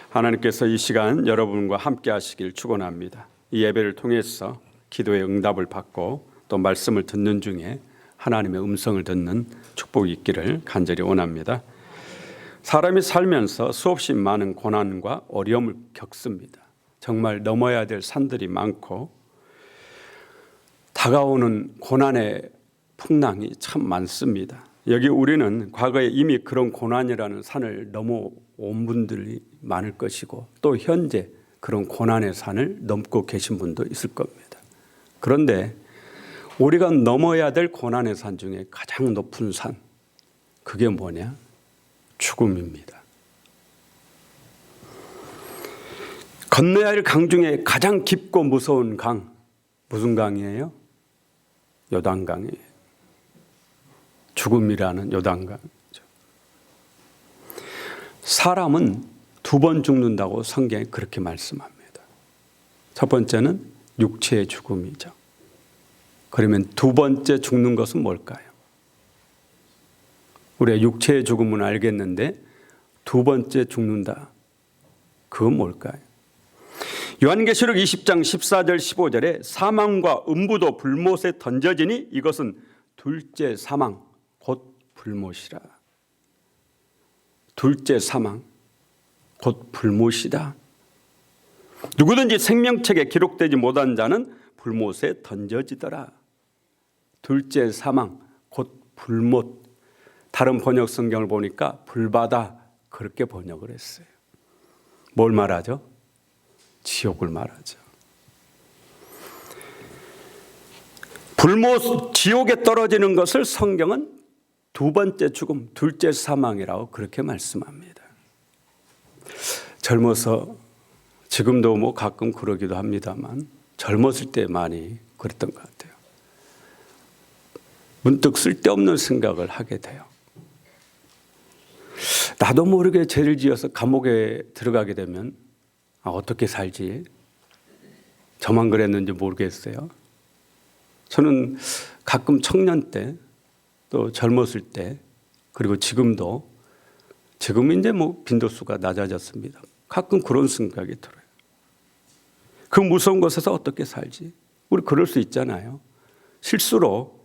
하나님께서 이 시간 여러분과 함께 하시길 축원합니다. 이 예배를 통해서 기도의 응답을 받고 또 말씀을 듣는 중에 하나님의 음성을 듣는 축복이 있기를 간절히 원합니다. 사람이 살면서 수없이 많은 고난과 어려움을 겪습니다. 정말 넘어야 될 산들이 많고 다가오는 고난의 풍랑이 참 많습니다. 여기 우리는 과거에 이미 그런 고난이라는 산을 넘어온 분들이 많을 것이고 또 현재 그런 고난의 산을 넘고 계신 분도 있을 겁니다. 그런데 우리가 넘어야 될 고난의 산 중에 가장 높은 산, 그게 뭐냐? 죽음입니다. 건너야 할 강 중에 가장 깊고 무서운 강, 무슨 강이에요? 요단강이에요. 죽음이라는 요단강이죠. 사람은 두 번 죽는다고 성경에 그렇게 말씀합니다. 첫 번째는 육체의 죽음이죠. 그러면 두 번째 죽는 것은 뭘까요? 우리가 육체의 죽음은 알겠는데 두 번째 죽는다. 그건 뭘까요? 요한계시록 20장 14절 15절에 사망과 음부도 불못에 던져지니 이것은 둘째 사망 곧 불못이라. 둘째 사망 곧 불못이다. 누구든지 생명책에 기록되지 못한 자는 불못에 던져지더라. 둘째 사망 곧 불못. 다른 번역 성경을 보니까 불바다 그렇게 번역을 했어요. 뭘 말하죠? 지옥을 말하죠. 불못 지옥에 떨어지는 것을 성경은 두 번째 죽음, 둘째 사망이라고 그렇게 말씀합니다. 젊어서 지금도 가끔 그러기도 합니다만 젊었을 때 많이 그랬던 것 같아요. 문득 쓸데없는 생각을 하게 돼요. 나도 모르게 죄를 지어서 감옥에 들어가게 되면 어떻게 살지? 저만 그랬는지 모르겠어요. 저는 가끔 청년 때 또 젊었을 때 그리고 지금도 지금은 이제 빈도수가 낮아졌습니다. 가끔 그런 생각이 들어요. 그 무서운 곳에서 어떻게 살지? 우리 그럴 수 있잖아요. 실수로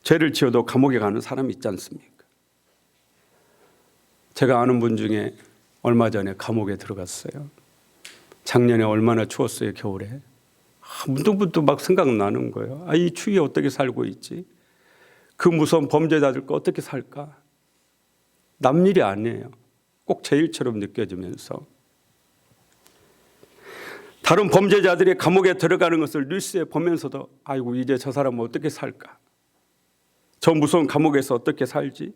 죄를 지어도 감옥에 가는 사람이 있지 않습니까? 제가 아는 분 중에 얼마 전에 감옥에 들어갔어요. 작년에 얼마나 추웠어요, 겨울에. 문득문득 막 생각나는 거예요. 이 추위에 어떻게 살고 있지? 그 무서운 범죄자들과 어떻게 살까? 남 일이 아니에요. 꼭 제 일처럼 느껴지면서. 다른 범죄자들이 감옥에 들어가는 것을 뉴스에 보면서도 아이고 이제 저 사람은 어떻게 살까? 저 무서운 감옥에서 어떻게 살지?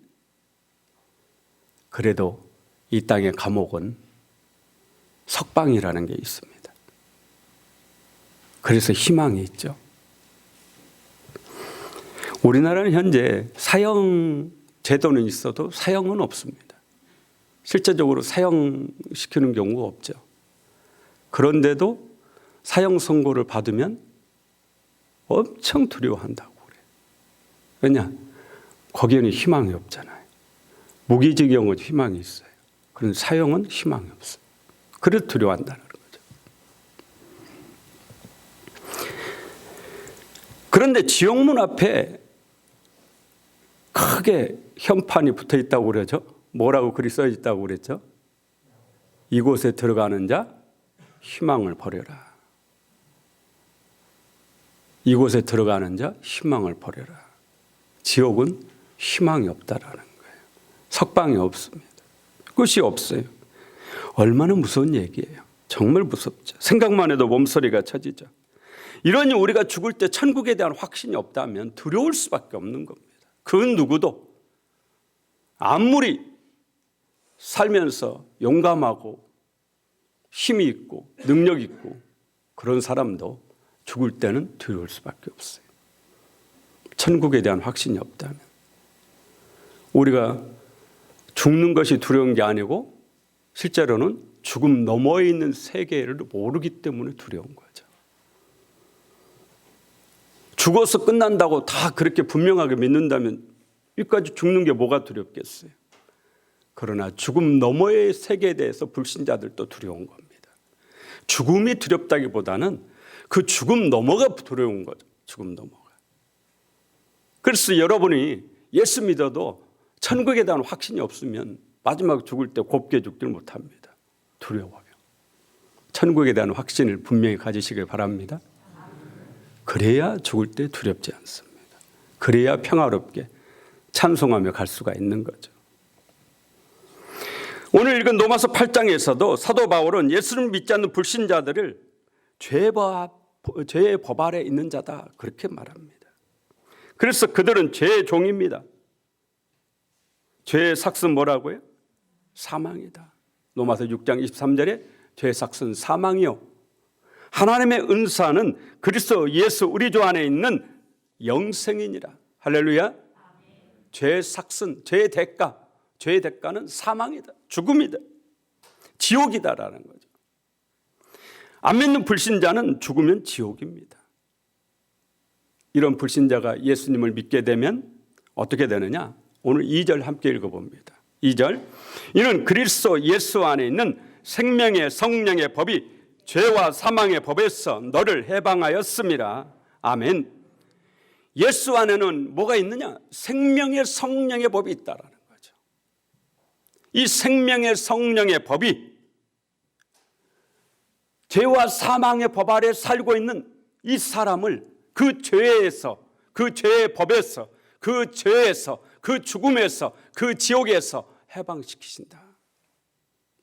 그래도 이 땅의 감옥은 석방이라는 게 있습니다. 그래서 희망이 있죠. 우리나라는 현재 사형 제도는 있어도 사형은 없습니다. 실제적으로 사형시키는 경우가 없죠. 그런데도 사형 선고를 받으면 엄청 두려워한다고 그래요. 왜냐? 거기에는 희망이 없잖아요. 무기징역은 희망이 있어요. 그런데 사형은 희망이 없어요. 그래서 두려워한다는 거죠. 그런데 지옥문 앞에 크게 현판이 붙어 있다고 그러죠. 뭐라고 글이 써 있다고 그랬죠? 이곳에 들어가는 자 희망을 버려라. 이곳에 들어가는 자 희망을 버려라. 지옥은 희망이 없다라는 거예요. 석방이 없습니다. 끝이 없어요. 얼마나 무서운 얘기예요. 정말 무섭죠. 생각만 해도 몸서리가 쳐지죠. 이러니 우리가 죽을 때 천국에 대한 확신이 없다면 두려울 수밖에 없는 겁니다. 그 누구도 아무리 살면서 용감하고 힘이 있고 능력 있고 그런 사람도 죽을 때는 두려울 수밖에 없어요. 천국에 대한 확신이 없다면. 우리가 죽는 것이 두려운 게 아니고 실제로는 죽음 너머에 있는 세계를 모르기 때문에 두려운 거죠. 죽어서 끝난다고 다 그렇게 분명하게 믿는다면 여기까지 죽는 게 뭐가 두렵겠어요? 그러나 죽음 너머의 세계에 대해서 불신자들도 두려운 겁니다. 죽음이 두렵다기보다는 그 죽음 너머가 두려운 거죠. 죽음 너머가. 그래서 여러분이 예수 믿어도 천국에 대한 확신이 없으면 마지막 죽을 때 곱게 죽지를 못합니다. 두려워요. 천국에 대한 확신을 분명히 가지시길 바랍니다. 그래야 죽을 때 두렵지 않습니다. 그래야 평화롭게 찬송하며 갈 수가 있는 거죠. 오늘 읽은 로마서 8장에서도 사도 바울은 예수를 믿지 않는 불신자들을 죄의 법 아래 있는 자다 그렇게 말합니다. 그래서 그들은 죄의 종입니다. 죄의 삭은 뭐라고요? 사망이다. 로마서 6장 23절에 죄의 삭은 사망이요 하나님의 은사는 그리스도 예수 우리 주 안에 있는 영생이니라. 할렐루야. 죄의 삭은, 죄의 대가는 사망이다. 죽음이다. 지옥이다라는 거죠. 안 믿는 불신자는 죽으면 지옥입니다. 이런 불신자가 예수님을 믿게 되면 어떻게 되느냐? 오늘 2절 함께 읽어봅니다. 2절. 이는 그리스도 예수 안에 있는 생명의 성령의 법이 죄와 사망의 법에서 너를 해방하였음이라. 아멘. 예수 안에는 뭐가 있느냐? 생명의 성령의 법이 있다라는 거죠. 이 생명의 성령의 법이 죄와 사망의 법 아래 살고 있는 이 사람을 그 죄에서, 그 죄의 법에서, 그 죄에서, 그 죽음에서, 그 지옥에서 해방시키신다.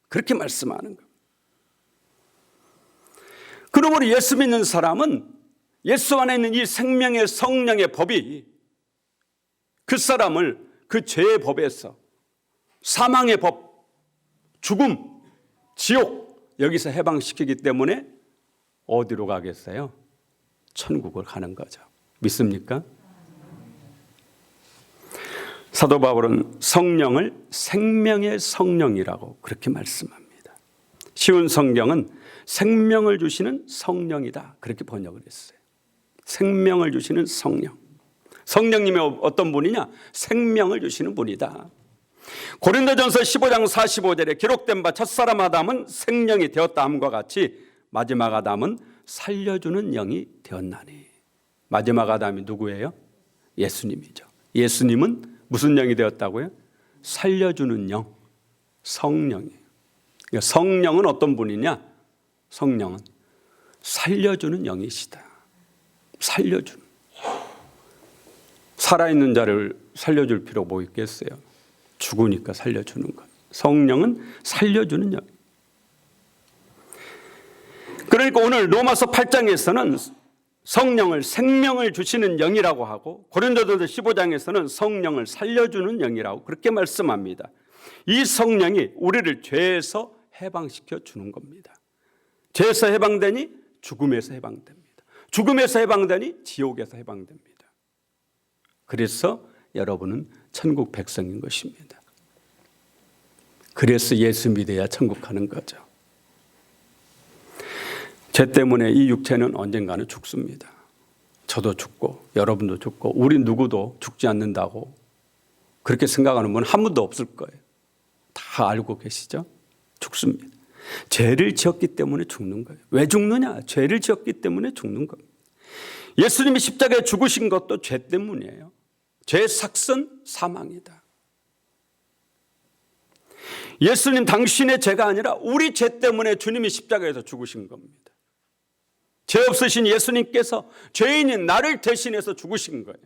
그렇게 말씀하는 겁니다. 그러므로 예수 믿는 사람은 예수 안에 있는 이 생명의 성령의 법이 그 사람을 그 죄의 법에서, 사망의 법, 죽음, 지옥 여기서 해방시키기 때문에 어디로 가겠어요? 천국을 가는 거죠. 믿습니까? 사도 바울은 성령을 생명의 성령이라고 그렇게 말씀합니다. 쉬운 성경은 생명을 주시는 성령이다 그렇게 번역을 했어요. 생명을 주시는 성령. 성령님이 어떤 분이냐? 생명을 주시는 분이다. 고린도전서 15장 45절에 기록된 바 첫사람 아담은 생명이 되었다 함과 같이 마지막 아담은 살려주는 영이 되었나니. 마지막 아담이 누구예요? 예수님이죠. 예수님은 무슨 영이 되었다고요? 살려주는 영, 성령이에요. 그러니까 성령은 어떤 분이냐? 성령은 살려주는 영이시다. 살려주는. 살아있는 자를 살려줄 필요가 뭐 있겠어요? 죽으니까 살려주는 것. 성령은 살려주는 영. 그러니까 오늘 로마서 8장에서는 성령을 생명을 주시는 영이라고 하고 고린도전서 15장에서는 성령을 살려주는 영이라고 그렇게 말씀합니다. 이 성령이 우리를 죄에서 해방시켜 주는 겁니다. 죄에서 해방되니 죽음에서 해방됩니다. 죽음에서 해방되니 지옥에서 해방됩니다. 그래서 여러분은 천국 백성인 것입니다. 그래서 예수 믿어야 천국 가는 거죠. 죄 때문에 이 육체는 언젠가는 죽습니다. 저도 죽고 여러분도 죽고 우리 누구도 죽지 않는다고 그렇게 생각하는 분은 한 분도 없을 거예요. 다 알고 계시죠? 죽습니다. 죄를 지었기 때문에 죽는 거예요. 왜 죽느냐? 죄를 지었기 때문에 죽는 겁니다. 예수님이 십자가에 죽으신 것도 죄 때문이에요. 죄의 삭은 사망이다. 예수님 당신의 죄가 아니라 우리 죄 때문에 주님이 십자가에서 죽으신 겁니다. 죄 없으신 예수님께서 죄인인 나를 대신해서 죽으신 거예요.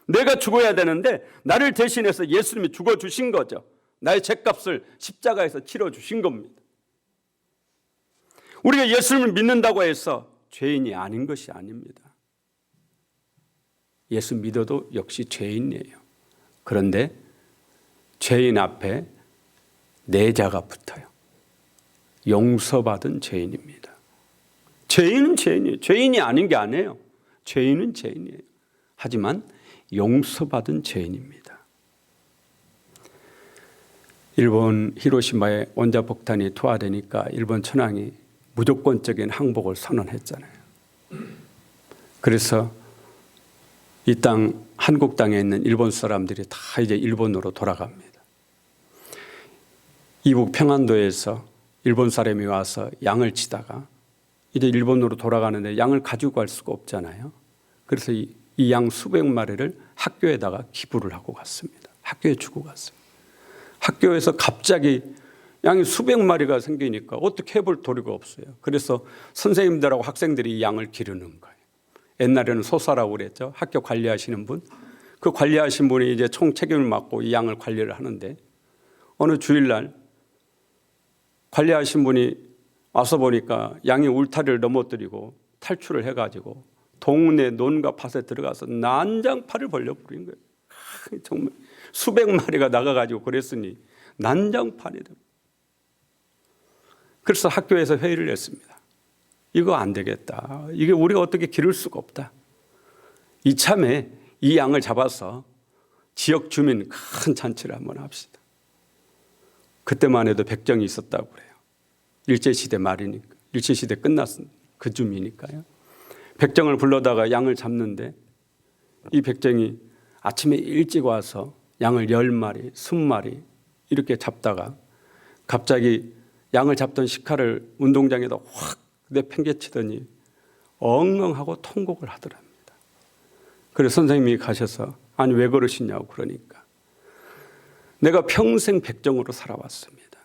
내가 죽어야 되는데 나를 대신해서 예수님이 죽어주신 거죠. 나의 죄값을 십자가에서 치러주신 겁니다. 우리가 예수님을 믿는다고 해서 죄인이 아닌 것이 아닙니다. 예수 믿어도 역시 죄인이에요. 그런데 죄인 앞에 내자가 붙어요. 용서받은 죄인입니다. 죄인은 죄인이에요. 죄인이 아닌 게 아니에요. 죄인은 죄인이에요. 하지만 용서받은 죄인입니다. 일본 히로시마에 원자폭탄이 투하되니까 일본 천황이 무조건적인 항복을 선언했잖아요. 그래서 이 땅 한국 땅에 있는 일본 사람들이 다 이제 일본으로 돌아갑니다. 이북 평안도에서 일본 사람이 와서 양을 치다가 이제 일본으로 돌아가는데 양을 가지고 갈 수가 없잖아요. 그래서 이 양 수백 마리를 학교에다가 기부를 하고 갔습니다. 학교에 주고 갔습니다. 학교에서 갑자기 양이 수백 마리가 생기니까 어떻게 해볼 도리가 없어요. 그래서 선생님들하고 학생들이 이 양을 기르는 거예요. 옛날에는 소사라고 그랬죠. 학교 관리하시는 분. 그 관리하신 분이 이제 총 책임을 맡고 이 양을 관리를 하는데 어느 주일날 관리하신 분이 와서 보니까 양이 울타리를 넘어뜨리고 탈출을 해가지고 동네 논과 밭에 들어가서 난장파를 벌려버린 거예요. 정말 수백 마리가 나가가지고 그랬으니 난장판이 됩니다. 그래서 학교에서 회의를 했습니다. 이거 안 되겠다. 이게 우리가 어떻게 기를 수가 없다. 이참에 이 양을 잡아서 지역 주민 큰 잔치를 한번 합시다. 그때만 해도 백정이 있었다고 그래요. 일제시대 말이니까. 일제시대 끝났은 그쯤이니까요. 백정을 불러다가 양을 잡는데 이 백정이 아침에 일찍 와서 양을 10마리, 20마리 이렇게 잡다가 갑자기 양을 잡던 식칼을 운동장에다 확 내팽개치더니 엉엉하고 통곡을 하더랍니다. 그래서 선생님이 가셔서 아니 왜 그러시냐고 그러니까 내가 평생 백정으로 살아왔습니다.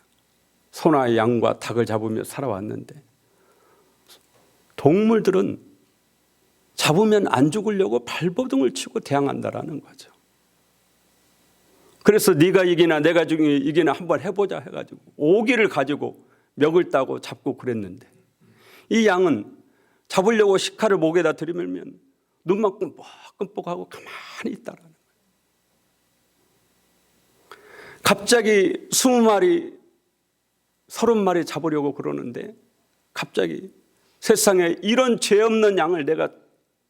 소나 양과 닭을 잡으며 살아왔는데 동물들은 잡으면 안 죽으려고 발버둥을 치고 대항한다라는 거죠. 그래서 네가 이기나 내가 이기나 한번 해보자 해가지고 오기를 가지고 멱을 따고 잡고 그랬는데 이 양은 잡으려고 식칼을 목에다 들이밀면 눈만 끔뻑끔뻑하고 가만히 있다라는 거예요. 갑자기 20마리 30마리 잡으려고 그러는데 갑자기 세상에 이런 죄 없는 양을 내가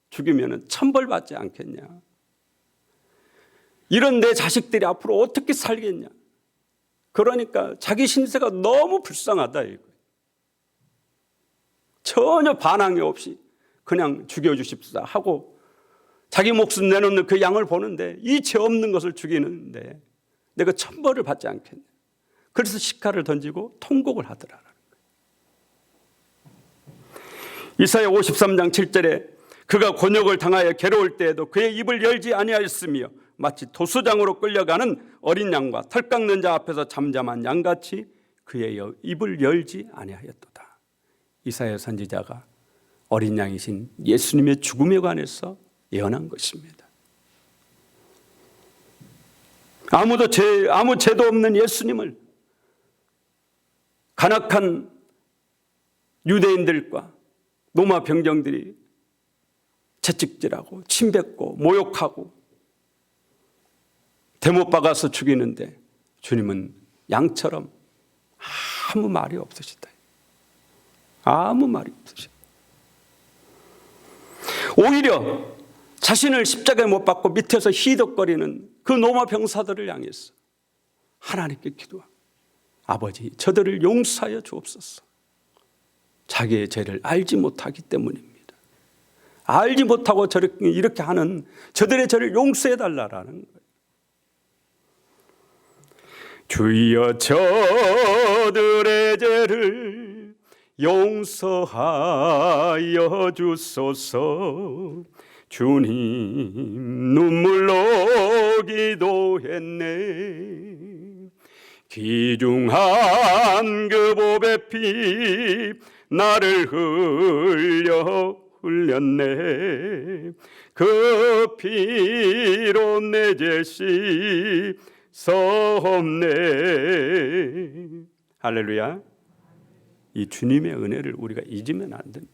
죽이면 천벌받지 않겠냐. 이런 내 자식들이 앞으로 어떻게 살겠냐. 그러니까 자기 신세가 너무 불쌍하다 이거예요. 전혀 반항이 없이 그냥 죽여주십사 하고 자기 목숨 내놓는 그 양을 보는데 이 죄 없는 것을 죽이는데 내가 천벌을 받지 않겠냐. 그래서 식칼을 던지고 통곡을 하더라. 이사야 53장 7절에 그가 곤욕을 당하여 괴로울 때에도 그의 입을 열지 아니하였으며 마치 도수장으로 끌려가는 어린 양과 털 깎는 자 앞에서 잠잠한 양같이 그의 입을 열지 아니하였도다. 이사야 선지자가 어린 양이신 예수님의 죽음에 관해서 예언한 것입니다. 아무 죄도 없는 예수님을 간악한 유대인들과 로마 병정들이 채찍질하고 침뱉고 모욕하고 대못 박아서 죽이는데 주님은 양처럼 아무 말이 없으시다. 아무 말이 없으시다. 오히려 자신을 십자가에 못 박고 밑에서 희덕거리는 그 로마 병사들을 향해서 하나님께 기도하고 아버지 저들을 용서하여 주옵소서. 자기의 죄를 알지 못하기 때문입니다. 알지 못하고 이렇게 하는 저들의 죄를 용서해 달라라는 거예요. 주여 저들의 죄를 용서하여 주소서. 주님 눈물로 기도했네. 귀중한 그 보배 피 나를 흘렸네. 그 피로 내 죄 씻었네. 할렐루야. 이 주님의 은혜를 우리가 잊으면 안 됩니다.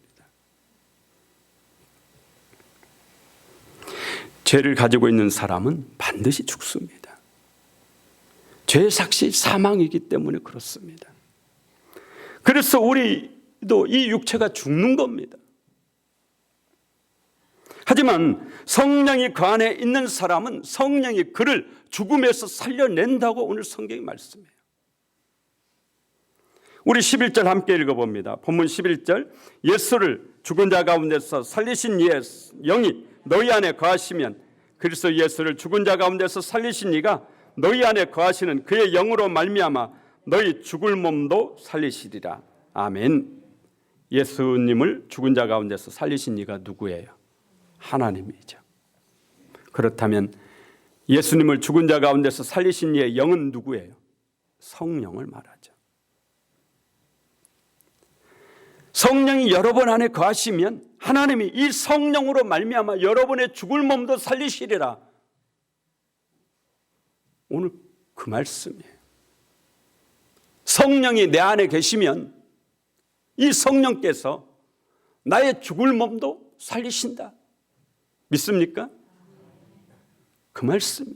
죄를 가지고 있는 사람은 반드시 죽습니다. 죄의 삭시 사망이기 때문에 그렇습니다. 그래서 우리도 이 육체가 죽는 겁니다. 하지만 성령이 그 안에 있는 사람은 성령이 그를 죽음에서 살려낸다고 오늘 성경이 말씀해요. 우리 11절 함께 읽어봅니다. 본문 11절. 예수를 죽은 자 가운데서 살리신 영이 너희 안에 거하시면 그리스도 예수를 죽은 자 가운데서 살리신 이가 너희 안에 거하시는 그의 영으로 말미암아 너희 죽을 몸도 살리시리라. 아멘. 예수님을 죽은 자 가운데서 살리신 이가 누구예요? 하나님이죠. 그렇다면 예수님을 죽은 자 가운데서 살리신 이의 영은 누구예요? 성령을 말하죠. 성령이 여러분 안에 거하시면 하나님이 이 성령으로 말미암아 여러분의 죽을 몸도 살리시리라. 오늘 그 말씀이에요. 성령이 내 안에 계시면 이 성령께서 나의 죽을 몸도 살리신다. 믿습니까? 그 말씀이에요.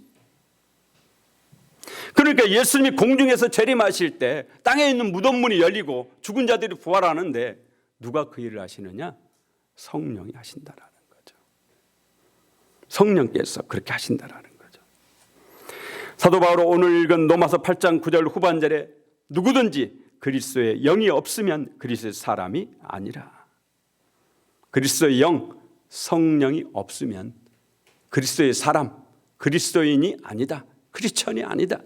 그러니까 예수님이 공중에서 재림하실 때 땅에 있는 무덤 문이 열리고 죽은 자들이 부활하는데 누가 그 일을 하시느냐? 성령이 하신다라는 거죠. 성령께서 그렇게 하신다라는 거죠. 사도 바울은 오늘 읽은 로마서 8장 9절 후반절에 누구든지 그리스도의 영이 없으면 그리스도의 사람이 아니라. 그리스도의 영, 성령이 없으면 그리스도의 사람, 그리스도인이 아니다. 크리스천이 아니다.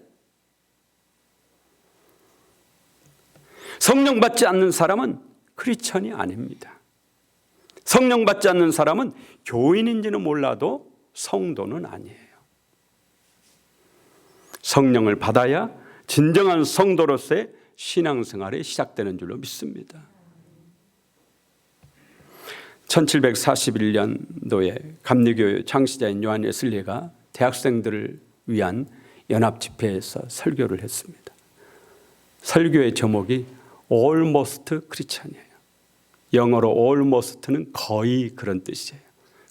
성령 받지 않는 사람은 크리스천이 아닙니다. 성령 받지 않는 사람은 교인인지는 몰라도 성도는 아니에요. 성령을 받아야 진정한 성도로서의 신앙생활이 시작되는 줄로 믿습니다. 1741년도에 감리교 창시자인 요한 웨슬리가 대학생들을 위한 연합집회에서 설교를 했습니다. 설교의 제목이 Almost Christian이에요. 영어로 almost는 거의 그런 뜻이에요.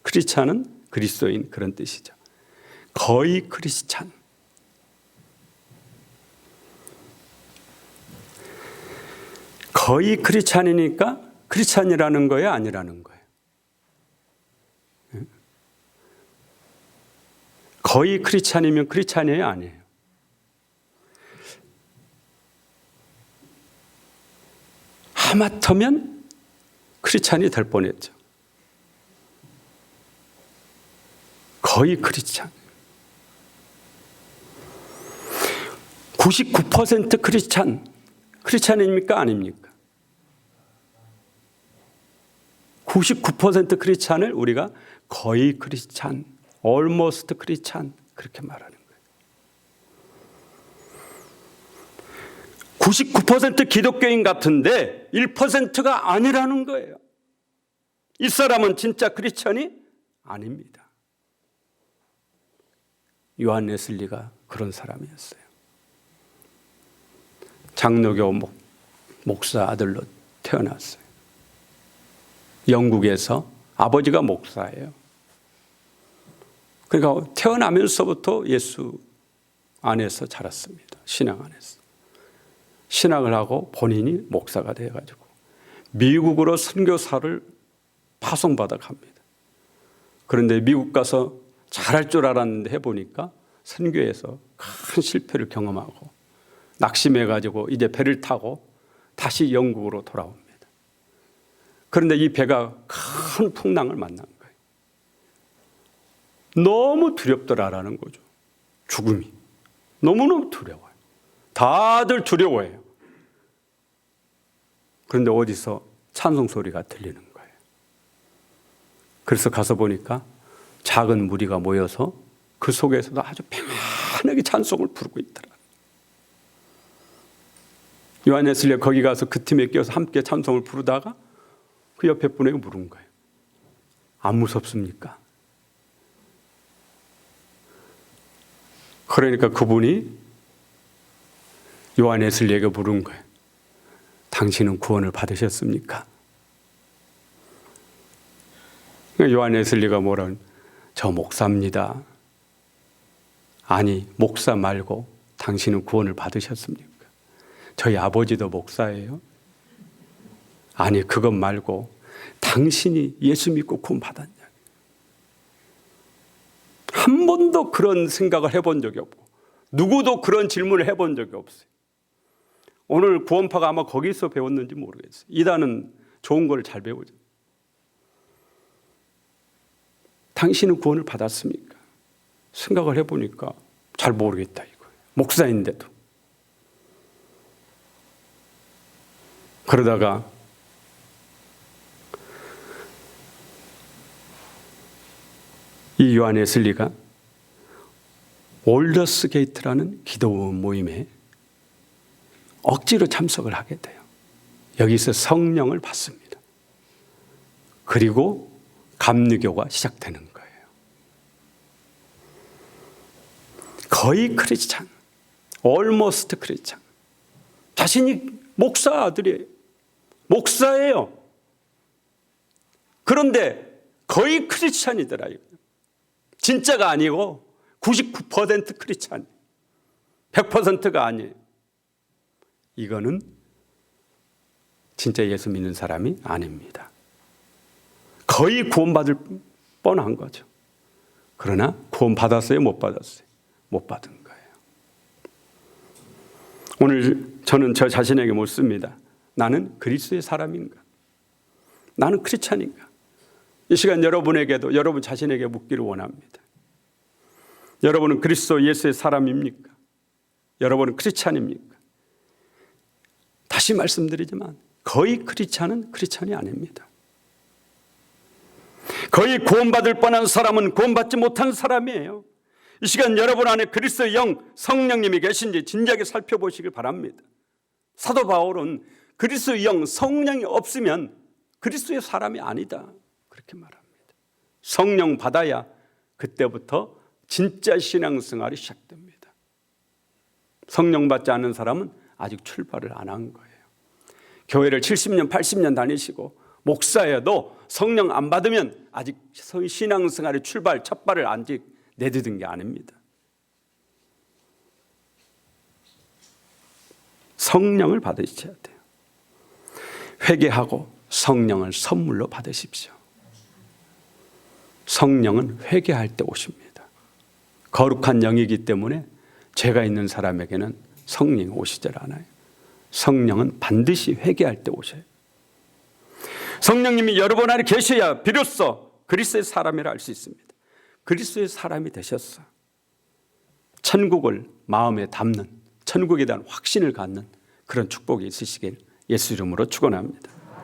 크리스찬은 그리스도인 그런 뜻이죠. 거의 크리스찬. 거의 크리스찬이니까 크리스찬이라는 거예요, 아니라는 거예요? 거의 크리스찬이면 크리스찬이에요, 아니에요? 하마터면 크리스찬이 될 뻔했죠. 거의 크리스찬. 99% 크리스찬입니까? 아닙니까? 99% 크리스찬을 우리가 거의 크리스찬, almost 크리스찬 그렇게 말하는 거예요. 99% 기독교인 같은데 1%가 아니라는 거예요. 이 사람은 진짜 크리스찬이 아닙니다. 요한 웨슬리가 그런 사람이었어요. 장로교 목사 아들로 태어났어요. 영국에서 아버지가 목사예요. 그러니까 태어나면서부터 예수 안에서 자랐습니다. 신앙 안에서. 신앙을 하고 본인이 목사가 돼가지고 미국으로 선교사를 파송받아 갑니다. 그런데 미국 가서 잘할 줄 알았는데 해보니까 선교에서 큰 실패를 경험하고 낙심해가지고 이제 배를 타고 다시 영국으로 돌아옵니다. 그런데 이 배가 큰 풍랑을 만난 거예요. 너무 두렵더라라는 거죠. 죽음이. 너무너무 두려워요. 다들 두려워해요. 그런데 어디서 찬송 소리가 들리는 거예요. 그래서 가서 보니까 작은 무리가 모여서 그 속에서도 아주 평안하게 찬송을 부르고 있더라. 요한 웨슬리가 거기 가서 그 팀에 끼어서 함께 찬송을 부르다가 그 옆에 분에게 물은 거예요. 안 무섭습니까? 그러니까 그분이 요한 웨슬리에게 물은 거예요. 당신은 구원을 받으셨습니까? 요한 웨슬리가 뭐라는? 저 목사입니다. 아니, 목사 말고 당신은 구원을 받으셨습니까? 저희 아버지도 목사예요. 아니, 그것 말고 당신이 예수 믿고 구원 받았냐? 한 번도 그런 생각을 해본 적이 없고 누구도 그런 질문을 해본 적이 없어요. 오늘 구원파가 아마 거기서 배웠는지 모르겠어요. 이단은 좋은 걸 잘 배우죠. 당신은 구원을 받았습니까? 생각을 해보니까 잘 모르겠다 이거예요. 목사인데도. 그러다가 이 요한 웨슬리가 올더스 게이트라는 기도 모임에 억지로 참석을 하게 돼요. 여기서 성령을 받습니다. 그리고 감리교가 시작되는 거예요. 거의 크리스찬, almost 크리스찬. 자신이 목사 아들이에요. 목사예요. 그런데 거의 크리스찬이더라. 진짜가 아니고 99% 크리스찬, 100%가 아니에요. 이거는 진짜 예수 믿는 사람이 아닙니다. 거의 구원받을 뻔한 거죠. 그러나 구원받았어요? 못 받았어요? 못 받은 거예요. 오늘 저는 저 자신에게 묻습니다. 나는 그리스도의 사람인가? 나는 크리스찬인가? 이 시간 여러분에게도 여러분 자신에게 묻기를 원합니다. 여러분은 그리스도 예수의 사람입니까? 여러분은 크리스찬입니까? 다시 말씀드리지만 거의 크리스찬은 크리스찬이 아닙니다. 거의 구원받을 뻔한 사람은 구원받지 못한 사람이에요. 이 시간 여러분 안에 그리스도의 영 성령님이 계신지 진지하게 살펴보시길 바랍니다. 사도 바울은 그리스도의 영 성령이 없으면 그리스도의 사람이 아니다 그렇게 말합니다. 성령 받아야 그때부터 진짜 신앙생활이 시작됩니다. 성령 받지 않은 사람은 아직 출발을 안 한 거예요. 교회를 70년 80년 다니시고 목사여도 성령 안 받으면 아직 신앙생활의 출발 첫 발을 아직 내딛은 게 아닙니다. 성령을 받으셔야 돼요. 회개하고 성령을 선물로 받으십시오. 성령은 회개할 때 오십니다. 거룩한 영이기 때문에 죄가 있는 사람에게는 성령이 오시질 않아요. 성령은 반드시 회개할 때 오셔요. 성령님이 여러분 안에 계셔야 비로소 그리스도의 사람이라 할 수 있습니다. 그리스도의 사람이 되셨어. 천국을 마음에 담는, 천국에 대한 확신을 갖는 그런 축복이 있으시길 예수 이름으로 축원합니다.